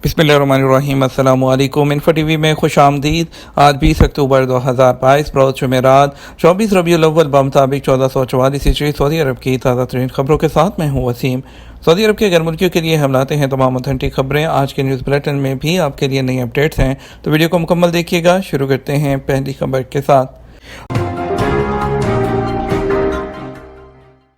बिस्मिल्लाहिर्रहमानिर्रहीम। अस्सलामु अलैकुम। इन्फो टीवी में खुश आमदीद। आज 20 अक्टूबर 2022 रोज़ जुमेरात 24 रबीउल अव्वल बमुताबिक 1444 हिजरी सऊदी अरब की ताज़ा तरीन खबरों के साथ मैं हूँ वसीम। सऊदी अरब के गैर मुल्कियों के लिए हम लाते हैं तमाम ऑथेंटिक खबरें। आज के न्यूज़ बुलेटिन में भी आपके लिए नई अपडेट्स हैं, तो वीडियो को मुकम्मल देखिएगा। शुरू करते हैं पहली खबर के साथ।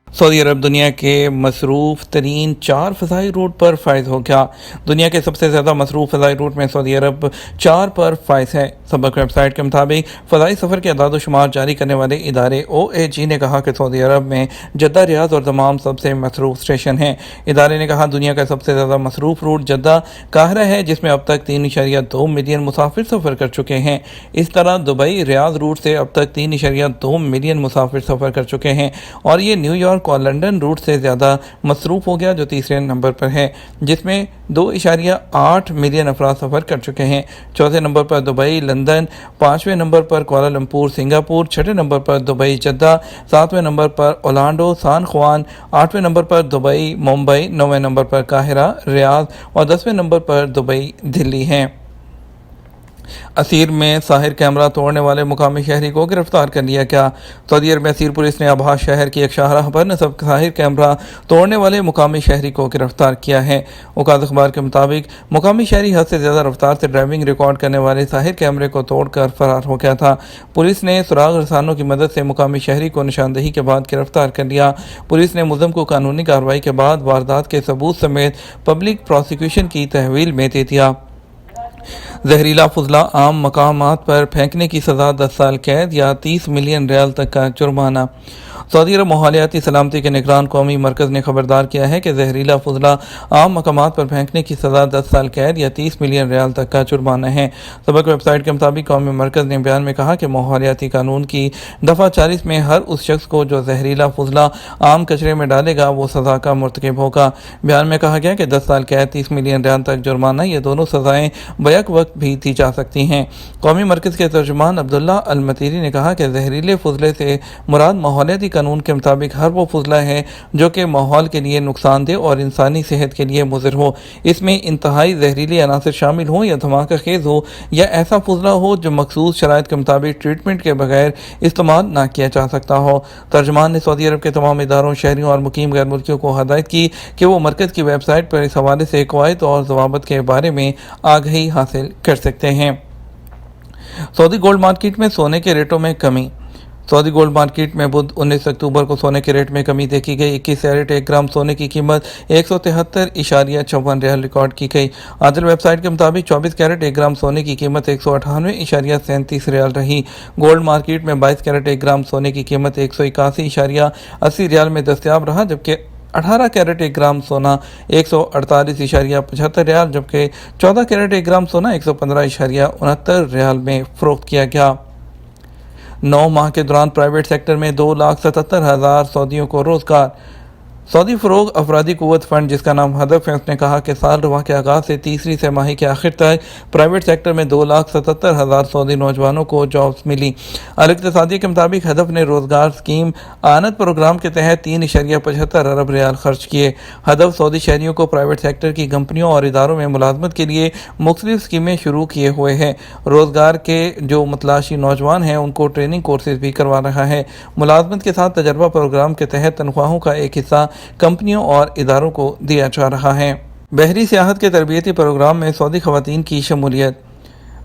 सऊदी अरब दुनिया के मसरूफ़ तरीन 4 फ़ज़ाई रूट पर फ़ाइज़ हो गया। दुनिया के सबसे ज़्यादा मसरूफ़ फ़ज़ाई रूट में सऊदी अरब 4 पर फ़ाइज़ है। सबक वेबसाइट के मुताबिक फ़ज़ाई सफ़र के अदाद शुमार जारी करने वाले इदारे OAG ने कहा कि सऊदी अरब में जद्दा, रियाद और दमाम सबसे मसरूफ़ स्टेशन हैं। इदारे ने कहा दुनिया का सबसे ज़्यादा मसरूफ़ रूट जद्दा काहिरा है, जिसमें अब तक 3.2 मिलियन मुसाफिर सफ़र कर चुके हैं। इस तरह दुबई रियाद रूट से अब तक 3.2 मिलियन मुसाफिर सफ़र कर चुके हैं और ये न्यूयॉर्क और लंदन रूट से ज़्यादा मसरूफ़ हो गया, जो तीसरे नंबर पर है, जिसमें 2.8 मिलियन अफराद सफ़र कर चुके हैं। चौथे नंबर पर दुबई लंदन, 5वें नंबर पर कुआलालंपुर सिंगापुर, 6ठे नंबर पर दुबई जद्दा, 7वें नंबर पर ओलांडो सान खुआन, 8वें नंबर पर दुबई मुंबई, 9वें नंबर पर काहिरा रियाद और 10वें नंबर पर दुबई दिल्ली हैं। असीर में साहिर कैमरा तोड़ने वाले मुकामी शहरी को गिरफ्तार कर लिया गया। सऊदी अरब में असीर पुलिस ने आभास शहर की एक शाहराह पर नस्ब साहिर कैमरा तोड़ने वाले मुकामी शहरी को गिरफ्तार किया है। औकात अखबार के मुताबिक मुकामी शहरी हद से ज़्यादा रफ्तार से ड्राइविंग रिकॉर्ड करने वाले साहिर कैमरे को तोड़कर फरार हो गया था। पुलिस ने सुराग रसानों की मदद से मुकामी शहरी को निशानदेही के बाद गिरफ्तार कर लिया। पुलिस ने मुलज़म को कानूनी कार्रवाई के बाद वारदात के सबूत समेत पब्लिक प्रोसिक्यूशन की तहवील में दे दिया। जहरीला फुजला आम मकामात पर फेंकने की सज़ा 10 साल कैद या 30 मिलियन रियाल तक का जुर्माना। सऊदी अरब माहौलियाती सलामती के निगरान कौमी मरकज़ ने खबरदार किया है कि जहरीला फुजला आम मकामात पर फेंकने की सज़ा 10 साल कैद या 30 मिलियन रियाल तक का जुर्माना है। सबक वेबसाइट के मुताबिक कौमी मरकज़ ने बयान में कहा कि माहौलियाती कानून की दफ़ा 40 में हर उस शख्स को जो जहरीला फुजला आम कचरे में डालेगा वो सज़ा का मुर्तकिब होगा। बयान में कहा गया कि 10 साल कैद 30 मिलियन रियाल तक जुर्माना, ये दोनों सज़ाएँ बैक वक्त भी दी जा सकती हैं। कौमी मरकज़ के तर्जुमान अब्दुल्ला अल मतीरी ने कहा कि जहरीले फुजले से मुराद माहौलियाती कानून के मुताबिक हर वो फुजला है जो कि माहौल के लिए नुकसानदेह और इंसानी सेहत के लिए मुज़िर हो। इसमें इंतहाई जहरीले अनासर शामिल हो या धमाका खेज हो या ऐसा फुजला हो जो मखसूस शराइत के मुताबिक ट्रीटमेंट के बगैर इस्तेमाल ना किया जा सकता हो। तर्जुमान ने सऊदी अरब के तमाम इदारों, शहरियों और मुकीम गैर मुल्कियों को हदायत की कि वो मरकज़ की वेबसाइट पर इस हवाले से कवायद और ज़वाबित के बारे में आगाही हासिल कर सकते हैं। सऊदी गोल्ड मार्केट में सोने के रेटों में कमी। सऊदी गोल्ड मार्केट में बुध 19 अक्टूबर को सोने के रेट में कमी देखी गई। 21 कैरेट 1 ग्राम सोने की कीमत 173.54 रियाल रिकॉर्ड की गई। आदिल वेबसाइट के मुताबिक 24 कैरेट 1 ग्राम सोने की कीमत 198.37 रियाल रही। गोल्ड मार्केट में 22 कैरेट 1 ग्राम सोने की कीमत 181.80 रियाल में दस्तयाब रहा, जबकि 18 कैरेट 1 ग्राम सोना 148.75 रियाल, जबकि 14 कैरेट 1 ग्राम सोना 115.69 रियाल में फ़रोख्त किया गया। 9 माह के दौरान प्राइवेट सेक्टर में 2,77,000 सऊदियों को रोज़गार। सऊदी फ़रोग़ अफरादी क़ुव्वत फ़ंड, जिसका नाम हदफ है, उसने कहा कि साल रवा के आगाज़ से तीसरी तिमाही के आखिर तक प्राइवेट सेक्टर में 2,77,000 सऊदी नौजवानों को जॉब्स मिली। अल-इक़्तिसादी के मुताबिक हदफ ने रोज़गार स्कीम आनत प्रोग्राम के तहत 3.75 अरब रियाल खर्च किए। हदफ सऊदी शहरियों को प्राइवेट सेक्टर की कंपनियों और इदारों में मुलाजमत के लिए मुख्तलिफ स्कीमें शुरू किए हुए हैं। रोज़गार के जो मतलाशी नौजवान हैं उनको ट्रेनिंग कोर्सेज भी करवा रहा है। मुलाजमत के साथ तजर्बा प्रोग्राम के तहत तनख्वाहों का एक हिस्सा कंपनियों और इदारों को दिया जा रहा है। बहरी सियाहत के तरबियती प्रोग्राम में सऊदी खवातीन की शमूलियत।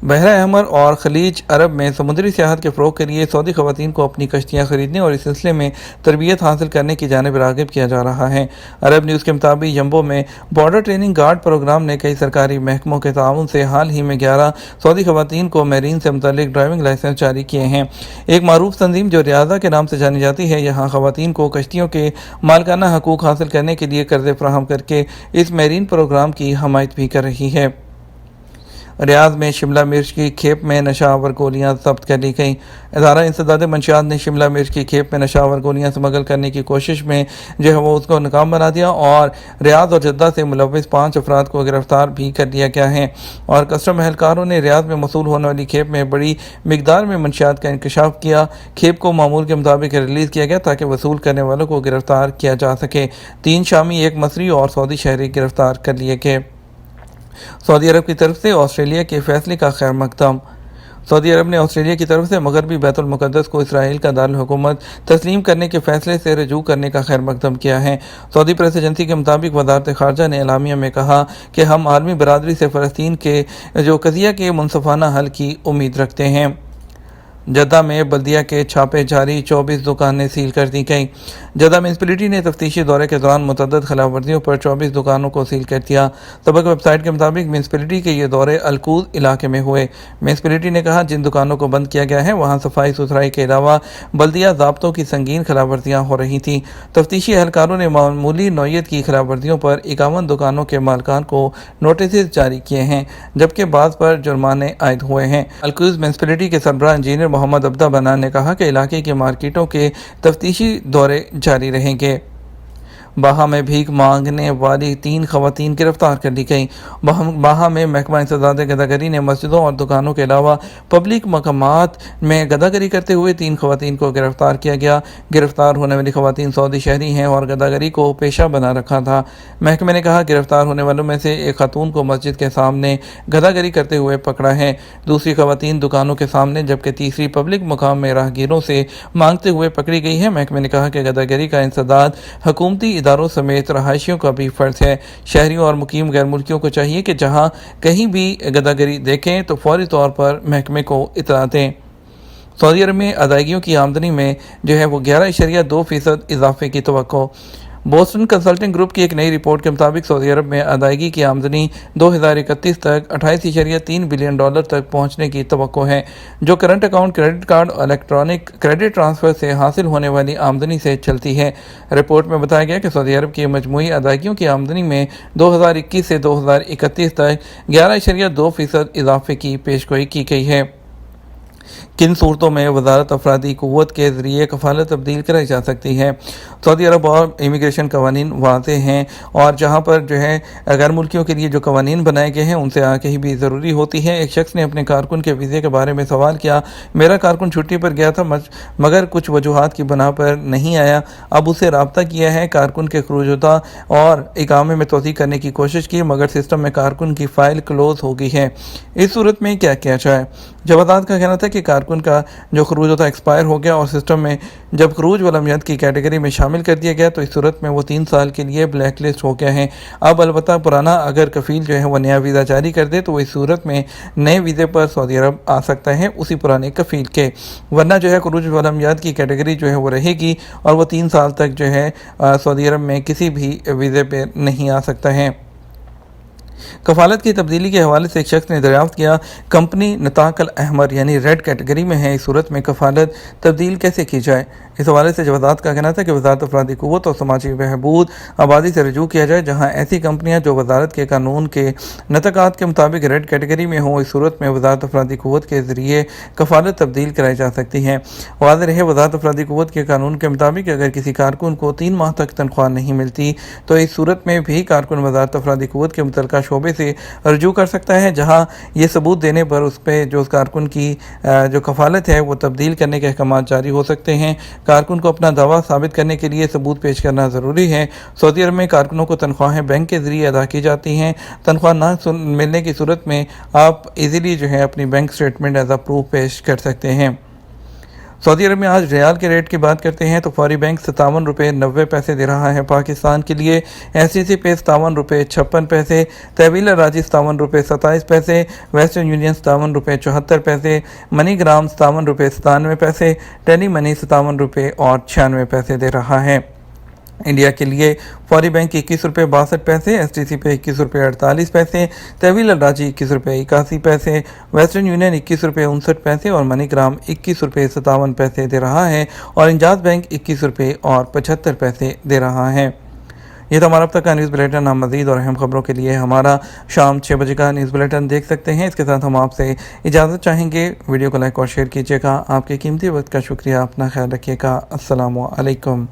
बहरा अहमर और खलीज अरब में समुद्री सियाहत के फ़रोग़ के लिए सऊदी खवातीन को अपनी कश्तियाँ ख़रीदने और इस सिलसिले में तरबियत हासिल करने की जानिब राग़िब किया जा रहा है। अरब न्यूज़ के मुताबिक जम्बो में बॉर्डर ट्रेनिंग गार्ड प्रोग्राम ने कई सरकारी महकमों के ताउन से हाल ही में 11 सऊदी खवातीन को मैरीन से मुतल्लिक ड्राइविंग लाइसेंस जारी किए हैं। एक मारूफ तंजीम जो रियाज़ा के नाम से जानी जाती है, यहाँ खवातीन को कश्तियों के मालकाना हकूक़ हासिल करने के लिए कर्ज़े फ़राहम करके इस मैरीन प्रोग्राम की हमायत भी कर रही है। रियाद में शिमला मिर्च की खेप में नशावर गोलियां जब्त कर ली गई। इदारा इंसदाद मंशियात ने शिमला मिर्च की खेप में नशावर गोलियां स्मगल करने की कोशिश में जो है वो उसको नाकाम बना दिया और रियाद और जद्दा से मुलव्विस 5 अफराद को गिरफ्तार भी कर लिया गया है। और कस्टम एहलकारों ने रियाद में मसूल होने वाली खेप में बड़ी मिकदार में मंशियात का इंकशाफ किया। खेप को मामूल के मुताबिक रिलीज़ किया गया ताकि वसूल करने वालों को गिरफ्तार किया जा सके। 3 शामी, 1 मसरी और सऊदी शहरी गिरफ्तार कर लिए गए। सऊदी अरब की तरफ से ऑस्ट्रेलिया के फैसले का खैर मकदम। सऊदी अरब ने ऑस्ट्रेलिया की तरफ से मगरबी बैतुल मुक़द्दस को इसराइल का दारुल हुकूमत तस्लीम करने के फैसले से रजू करने का खैर मकदम किया है। सऊदी प्रेस एजेंसी के मुताबिक वज़ारत ख़ारजा ने एलामिया में कहा कि हम आलमी बरादरी से फ़लस्तीन के जो क़ज़िया के मुनसफ़ाना हल की उम्मीद रखते हैं। जद्दा में बल्दिया के छापे जारी, 24 दुकानें सील कर दी गई। जद्दा म्यूनसिपैलिटी ने तफ्तीशी दौरे के दौरान मुतअद्दिद खिलाफ वर्जियों पर 24 दुकानों को सील कर दिया। सबक वेबसाइट के मुताबिक म्यूनसिपैलिटी के ये दौरे अलकूद इलाके में हुए। म्यूनसिपैलिटी ने कहा जिन दुकानों को बंद किया गया है वहाँ सफाई सुथराई के अलावा बल्दिया ज़ाब्तों की संगीन खिलाफ वर्जियाँ हो रही थीं। तफ्तीशी एहलकारों ने मामूली नौयत की खिलाफ वर्जियों पर 51 दुकानों के मालिकान को नोटिस जारी किए हैं, जबकि बाद पर जुर्माने आयद हुए हैं। अलकूद म्यूनसिपैलिटी के सरबराह इंजीनियर मोहम्मद अब्दा बनान ने कहा कि इलाके की मार्केटों के तफ्तीशी दौरे जारी रहेंगे। बाहा में भीख मांगने वाली 3 खवातीन गिरफ्तार कर ली गई। बाहा में महकमा इंसदाद गदागरी ने मस्जिदों और दुकानों के अलावा पब्लिक मकामात में गदागरी करते हुए 3 खवातीन को गिरफ्तार किया गया। गिरफ्तार होने वाली खवातीन सऊदी शहरी हैं और गदागरी को पेशा बना रखा था। महकमे ने कहा गिरफ्तार होने वालों में से एक खातून को मस्जिद के सामने गदागरी करते हुए पकड़ा है, दूसरी खवातीन दुकानों के सामने, जबकि तीसरी पब्लिक मकाम में राहगीरों से मांगते हुए पकड़ी गई है। महकमे ने कहा कि गदागरी का इंसदाद हुकूमती इदारों समेत रहायशियों का भी फर्ज है। शहरियों और मुकीम गैर मुल्कियों को चाहिए कि जहां कहीं भी गदागरी देखें तो फौरी तौर पर महकमे को इतला दें। सऊदी अरब में अदायगियों की आमदनी में जो है वो 11.2% इजाफे की तवक्को। बोस्टन कंसल्टिंग ग्रुप की एक नई रिपोर्ट के मुताबिक सऊदी अरब में अदायगी की आमदनी 2031 तक 28.3 बिलियन डॉलर तक पहुंचने की तवक्को है, जो करंट अकाउंट, क्रेडिट कार्ड और इलेक्ट्रॉनिक क्रेडिट ट्रांसफ़र से हासिल होने वाली आमदनी से चलती है। रिपोर्ट में बताया गया कि सऊदी अरब की मजमूई अदायगियों की आमदनी में 2021 से 2031 तक 11.2% इजाफे की पेशगोई की गई है। किन सूरतों में वजारत अफरादी क़ुव्वत के ज़रिए कफ़ालत तब्दील कराई जा सकती है। सऊदी अरब और इमिग्रेशन कवानीन वाज़े हैं और जहाँ पर जो है गैर मुल्कियों के लिए जो कवानीन बनाए गए हैं उनसे आगाही भी ज़रूरी होती है। एक शख्स ने अपने कारकुन के वीज़े के बारे में सवाल किया। मेरा कारकुन छुट्टी पर गया था मगर कुछ वजूहात की बना पर नहीं आया। अब उसे रब्ता किया है, कारकुन के खरूजता और इकामे में तोसी करने की कोशिश की मगर सिस्टम में कारकुन की फ़ाइल क्लोज़ हो गई है। इस सूरत में क्या किया जाए? जवादात का कहना था कि कारकुन का जो खरूज होता एक्सपायर हो गया और सिस्टम में जब खरूज वलमियत की कैटेगरी में शामिल कर दिया गया तो इस सूरत में वो 3 साल के लिए ब्लैक लिस्ट हो गया है। अब अलबत्ता पुराना अगर कफ़ील जो है वो नया वीज़ा जारी कर दे तो इस सूरत में नए वीज़े पर सऊदी अरब आ सकता है उसी पुराने कफ़ील के, वरना जो है खरूज वलमियत की कैटेगरी जो है वो रहेगी और वो 3 साल तक जो है सऊदी अरब में किसी भी वीज़े पर नहीं आ सकता है। कफ़ालत की तब्दीली के हवाले से एक शख्स ने दरियाफ्त किया, कंपनी नताकल अहमर यानी रेड कैटेगरी में है, इस सूरत में कफ़ालत तब्दील कैसे की जाए? इस हवाले से जवादात का कहना था कि वज़ारत अफरादी क़ुव्वत और समाजी बहबूद आबादी से रजू किया जाए, जहाँ ऐसी कंपनियाँ जो वज़ारत के कानून के नतकात के मुताबिक रेड कैटेगरी में हों, इस सूरत में वज़ारत अफरादी क़ुव्वत के ज़रिए कफ़ालत तब्दील कराई जा सकती हैं। वाज़ेह रहे वज़ारत अफरादी क़ुव्वत के कानून के मुताबिक अगर किसी कारकुन को 3 माह तक तनख्वाह नहीं मिलती तो इस सूरत में भी कारकुन वज़ारत अफरादी क़ुव्वत के मुतल्लिक़ा शोबे से रजू कर सकता है, जहाँ ये सबूत देने पर उस पर जो उस कारकुन की जो कफ़ालत है वो तब्दील करने के अहकाम जारी हो सकते हैं। कारकुन को अपना दावा साबित करने के लिए सबूत पेश करना ज़रूरी है। सऊदी अरब में कारकुनों को तनख्वाहें बैंक के ज़रिए अदा की जाती हैं। तनख्वाह ना मिलने की सूरत में आप इजीली जो है अपनी bank statement as a proof पेश कर सकते हैं। सऊदी अरब में आज रियाल के रेट की बात करते हैं तो फौरी बैंक 57 रुपये 90 पैसे दे रहा है। पाकिस्तान के लिए SCC पे 57 रुपये 56 पैसे, तहवील राजी 57 रुपये 27 पैसे, वेस्टर्न यूनियन 57 रुपये 74 पैसे, मनी ग्राम 57 रुपये 97 पैसे, टेली मनी 57 रुपये और 96 पैसे दे रहा है। इंडिया के लिए फौरी बैंक 21 रुपये 62 पैसे, STC पे 21 रुपये 48 पैसे, तहवील राजी 21 रुपये 81 पैसे, वेस्टर्न यूनियन 21 रुपये 59 पैसे और मनीग्राम 21 रुपये 57 पैसे दे रहा है और इंजाज बैंक 21 रुपये और 75 पैसे दे रहा है। ये तो हमारा अब तक का न्यूज़ बुलेटिन। आप मज़ीद और अहम खबरों के लिए हमारा शाम 6 बजे का न्यूज़ बुलेटिन देख सकते हैं। इसके साथ हम आपसे इजाज़त चाहेंगे। वीडियो को लाइक और शेयर कीजिएगा। आपके कीमती वक्त का शुक्रिया। अपना ख्याल रखिएगा। अस्सलामु अलैकुम।